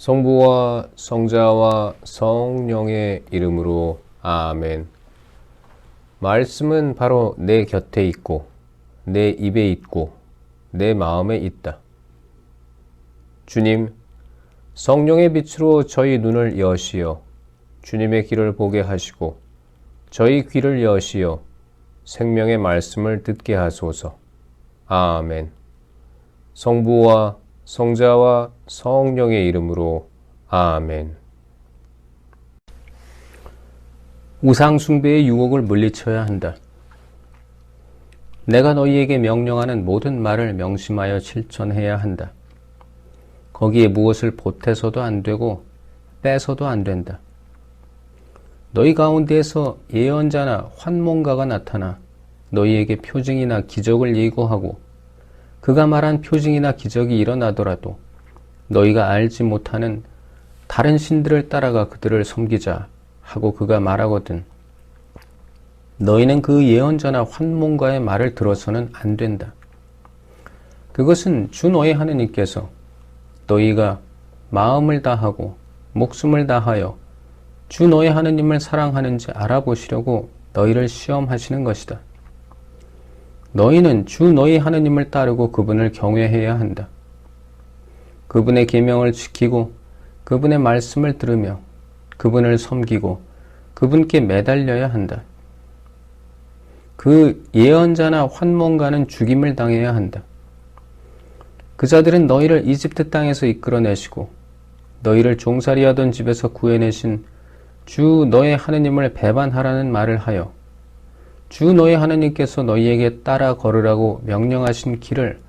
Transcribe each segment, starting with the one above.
성부와 성자와 성령의 이름으로 아멘. 말씀은 바로 내 곁에 있고 내 입에 있고 내 마음에 있다. 주님, 성령의 빛으로 저희 눈을 여시어 주님의 길을 보게 하시고 저희 귀를 여시어 생명의 말씀을 듣게 하소서. 아멘. 성부와 성자와 성령의 이름으로 아멘. 우상 숭배의 유혹을 물리쳐야 한다. 내가 너희에게 명령하는 모든 말을 명심하여 실천해야 한다. 거기에 무엇을 보태서도 안 되고 빼서도 안 된다. 너희 가운데에서 예언자나 환몽가가 나타나 너희에게 표징이나 기적을 예고하고 그가 말한 표징이나 기적이 일어나더라도 너희가 알지 못하는 다른 신들을 따라가 그들을 섬기자 하고 그가 말하거든 너희는 그 예언자나 환몽가의 말을 들어서는 안 된다. 그것은 주 너희 하느님께서 너희가 마음을 다하고 목숨을 다하여 주 너희 하느님을 사랑하는지 알아보시려고 너희를 시험하시는 것이다. 너희는 주 너희 하느님을 따르고 그분을 경외해야 한다. 그분의 계명을 지키고 그분의 말씀을 들으며 그분을 섬기고 그분께 매달려야 한다. 그 예언자나 환몽가는 죽임을 당해야 한다. 그 자들은 너희를 이집트 땅에서 이끌어내시고 너희를 종살이하던 집에서 구해내신 주 너의 하느님을 배반하라는 말을 하여 주 너의 하느님께서 너희에게 따라 걸으라고 명령하신 길을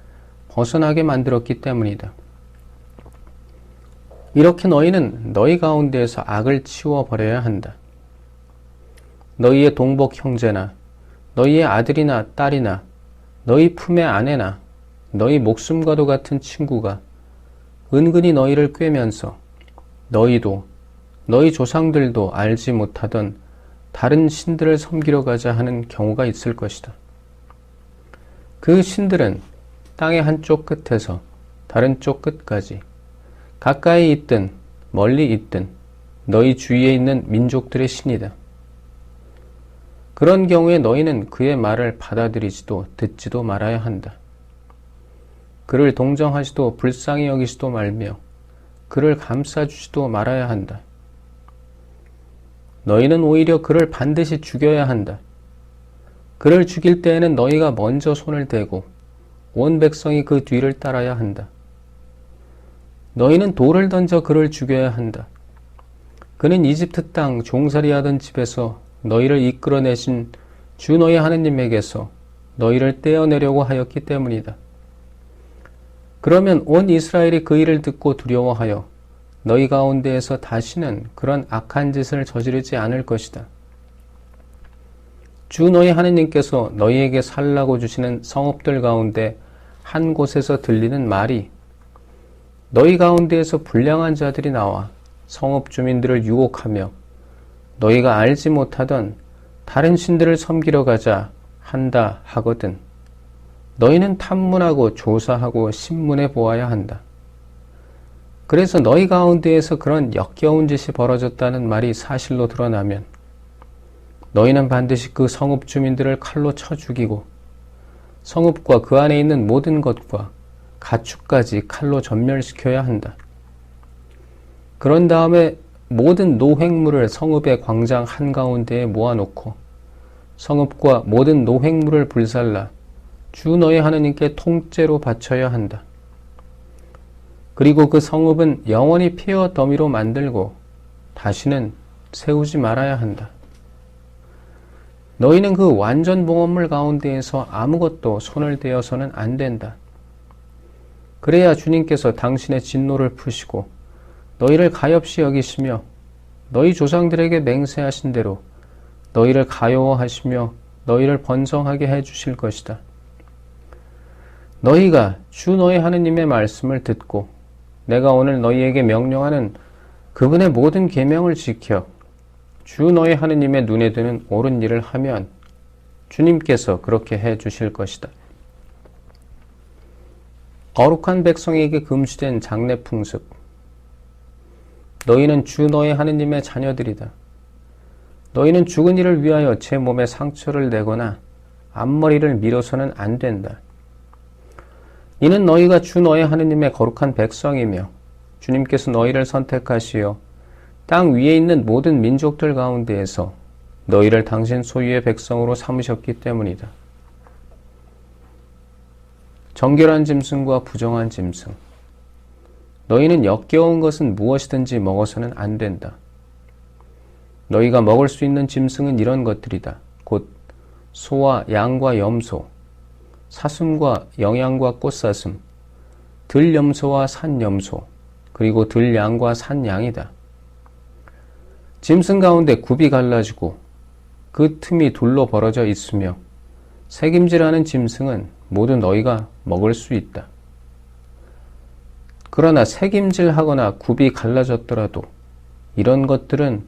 벗어나게 만들었기 때문이다. 이렇게 너희는 너희 가운데에서 악을 치워버려야 한다. 너희의 동복 형제나 너희의 아들이나 딸이나 너희 품의 아내나 너희 목숨과도 같은 친구가 은근히 너희를 꿰면서 너희도 너희 조상들도 알지 못하던 다른 신들을 섬기러 가자 하는 경우가 있을 것이다. 그 신들은 땅의 한쪽 끝에서 다른 쪽 끝까지 가까이 있든 멀리 있든 너희 주위에 있는 민족들의 신이다. 그런 경우에 너희는 그의 말을 받아들이지도 듣지도 말아야 한다. 그를 동정하지도 불쌍히 여기지도 말며 그를 감싸주지도 말아야 한다. 너희는 오히려 그를 반드시 죽여야 한다. 그를 죽일 때에는 너희가 먼저 손을 대고 온 백성이 그 뒤를 따라야 한다. 너희는 돌을 던져 그를 죽여야 한다. 그는 이집트 땅 종살이하던 집에서 너희를 이끌어내신 주 너희 하느님에게서 너희를 떼어내려고 하였기 때문이다. 그러면 온 이스라엘이 그 일을 듣고 두려워하여 너희 가운데에서 다시는 그런 악한 짓을 저지르지 않을 것이다. 주 너희 하느님께서 너희에게 살라고 주시는 성읍들 가운데 한 곳에서 들리는 말이 너희 가운데에서 불량한 자들이 나와 성읍 주민들을 유혹하며 너희가 알지 못하던 다른 신들을 섬기러 가자 한다 하거든 너희는 탐문하고 조사하고 신문해 보아야 한다. 그래서 너희 가운데에서 그런 역겨운 짓이 벌어졌다는 말이 사실로 드러나면 너희는 반드시 그 성읍 주민들을 칼로 쳐 죽이고 성읍과 그 안에 있는 모든 것과 가축까지 칼로 전멸시켜야 한다. 그런 다음에 모든 노획물을 성읍의 광장 한가운데에 모아놓고 성읍과 모든 노획물을 불살라 주 너희 하느님께 통째로 바쳐야 한다. 그리고 그 성읍은 영원히 폐허 더미로 만들고 다시는 세우지 말아야 한다. 너희는 그 완전 봉헌물 가운데에서 아무것도 손을 대어서는 안 된다. 그래야 주님께서 당신의 진노를 푸시고 너희를 가엾이 여기시며 너희 조상들에게 맹세하신 대로 너희를 가여워하시며 너희를 번성하게 해주실 것이다. 너희가 주 너희 하느님의 말씀을 듣고 내가 오늘 너희에게 명령하는 그분의 모든 계명을 지켜 주 너희 하느님의 눈에 드는 옳은 일을 하면 주님께서 그렇게 해 주실 것이다. 거룩한 백성에게 금지된 장례 풍습. 너희는 주 너의 하느님의 자녀들이다. 너희는 죽은 이를 위하여 제 몸에 상처를 내거나 앞머리를 밀어서는 안 된다. 이는 너희가 주 너의 하느님의 거룩한 백성이며 주님께서 너희를 선택하시어 땅 위에 있는 모든 민족들 가운데에서 너희를 당신 소유의 백성으로 삼으셨기 때문이다. 정결한 짐승과 부정한 짐승. 너희는 역겨운 것은 무엇이든지 먹어서는 안 된다. 너희가 먹을 수 있는 짐승은 이런 것들이다. 곧 소와 양과 염소, 사슴과 영양과 꽃사슴, 들염소와 산염소, 그리고 들양과 산양이다. 짐승 가운데 굽이 갈라지고 그 틈이 둘로 벌어져 있으며 새김질하는 짐승은 모두 너희가 먹을 수 있다. 그러나 새김질하거나 굽이 갈라졌더라도 이런 것들은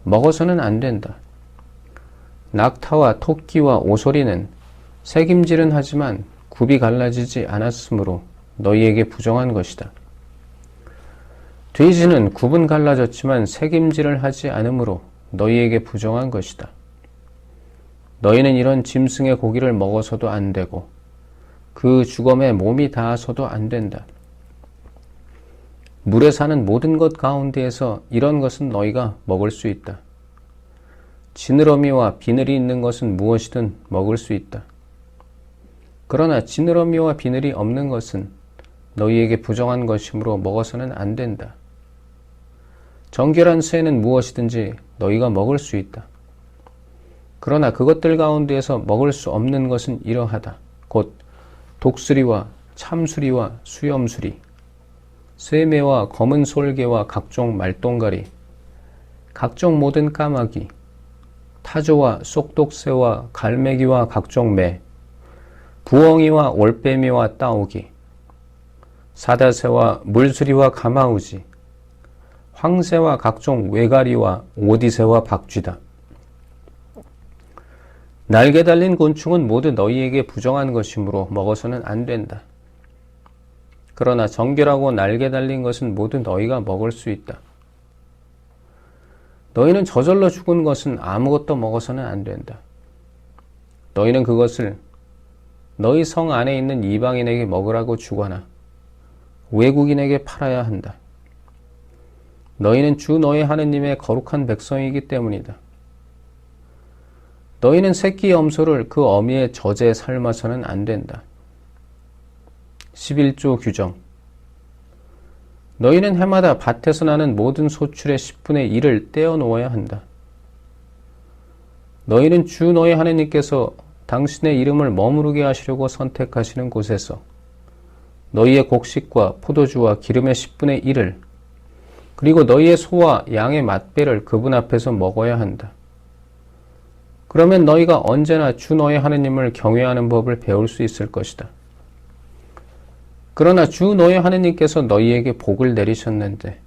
먹어서는 안 된다. 낙타와 토끼와 오소리는 새김질은 하지만 굽이 갈라지지 않았으므로 너희에게 부정한 것이다. 돼지는 굽은 갈라졌지만 새김질을 하지 않으므로 너희에게 부정한 것이다. 너희는 이런 짐승의 고기를 먹어서도 안 되고 그 주검에 몸이 닿아서도 안 된다. 물에 사는 모든 것 가운데에서 이런 것은 너희가 먹을 수 있다. 지느러미와 비늘이 있는 것은 무엇이든 먹을 수 있다. 그러나 지느러미와 비늘이 없는 것은 너희에게 부정한 것이므로 먹어서는 안 된다. 정결한 새는 무엇이든지 너희가 먹을 수 있다. 그러나 그것들 가운데에서 먹을 수 없는 것은 이러하다. 곧 독수리와 참수리와 수염수리, 쇠매와 검은 솔개와 각종 말똥가리, 각종 모든 까마귀, 타조와 쏙독새와 갈매기와 각종 매, 부엉이와 올빼미와 따오기, 사다새와 물수리와 가마우지, 황새와 각종 외가리와 오디새와 박쥐다. 날개 달린 곤충은 모두 너희에게 부정한 것이므로 먹어서는 안 된다. 그러나 정결하고 날개 달린 것은 모두 너희가 먹을 수 있다. 너희는 저절로 죽은 것은 아무것도 먹어서는 안 된다. 너희는 그것을 너희 성 안에 있는 이방인에게 먹으라고 주거나 외국인에게 팔아야 한다. 너희는 주 너희 하느님의 거룩한 백성이기 때문이다. 너희는 새끼 염소를 그 어미의 젖에 삶아서는 안 된다. 11조 규정. 너희는 해마다 밭에서 나는 모든 소출의 10분의 1을 떼어 놓아야 한다. 너희는 주 너희 하느님께서 당신의 이름을 머무르게 하시려고 선택하시는 곳에서 너희의 곡식과 포도주와 기름의 10분의 1을 그리고 너희의 소와 양의 맛배를 그분 앞에서 먹어야 한다. 그러면 너희가 언제나 주 너희 하느님을 경외하는 법을 배울 수 있을 것이다. 그러나 주 너희 하느님께서 너희에게 복을 내리셨는데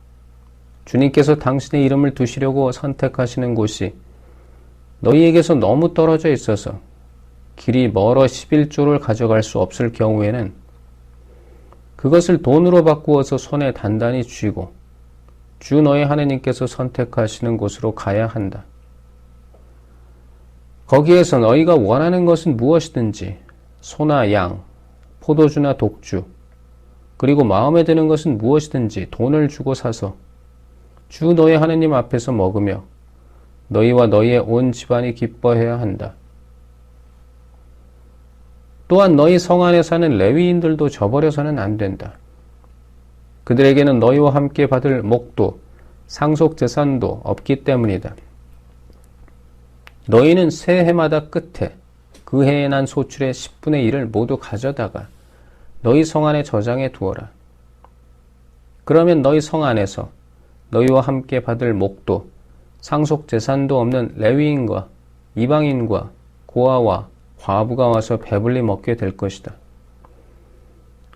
주님께서 당신의 이름을 두시려고 선택하시는 곳이 너희에게서 너무 떨어져 있어서 길이 멀어 11조를 가져갈 수 없을 경우에는 그것을 돈으로 바꾸어서 손에 단단히 쥐고 주 너희 하느님께서 선택하시는 곳으로 가야 한다. 거기에서 너희가 원하는 것은 무엇이든지 소나 양, 포도주나 독주, 그리고 마음에 드는 것은 무엇이든지 돈을 주고 사서 주 너희 하느님 앞에서 먹으며 너희와 너희의 온 집안이 기뻐해야 한다. 또한 너희 성 안에 사는 레위인들도 저버려서는 안 된다. 그들에게는 너희와 함께 받을 목도 상속재산도 없기 때문이다. 너희는 새 해마다 끝에 그 해에 난 소출의 10분의 1을 모두 가져다가 너희 성 안에 저장해 두어라. 그러면 너희 성 안에서 너희와 함께 받을 목도 상속재산도 없는 레위인과 이방인과 고아와 과부가 와서 배불리 먹게 될 것이다.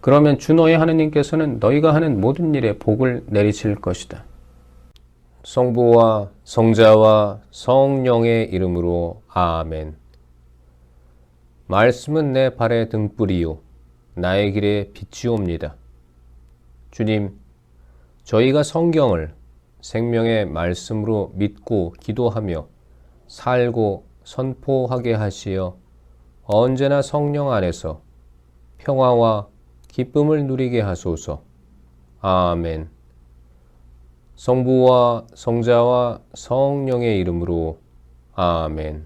그러면 주 너희 하느님께서는 너희가 하는 모든 일에 복을 내리실 것이다. 성부와 성자와 성령의 이름으로 아멘. 말씀은 내 발의 등불이요 나의 길에 빛이옵니다. 주님, 저희가 성경을 생명의 말씀으로 믿고 기도하며 살고 선포하게 하시어 언제나 성령 안에서 평화와 기쁨을 누리게 하소서. 아멘. 성부와 성자와 성령의 이름으로 아멘.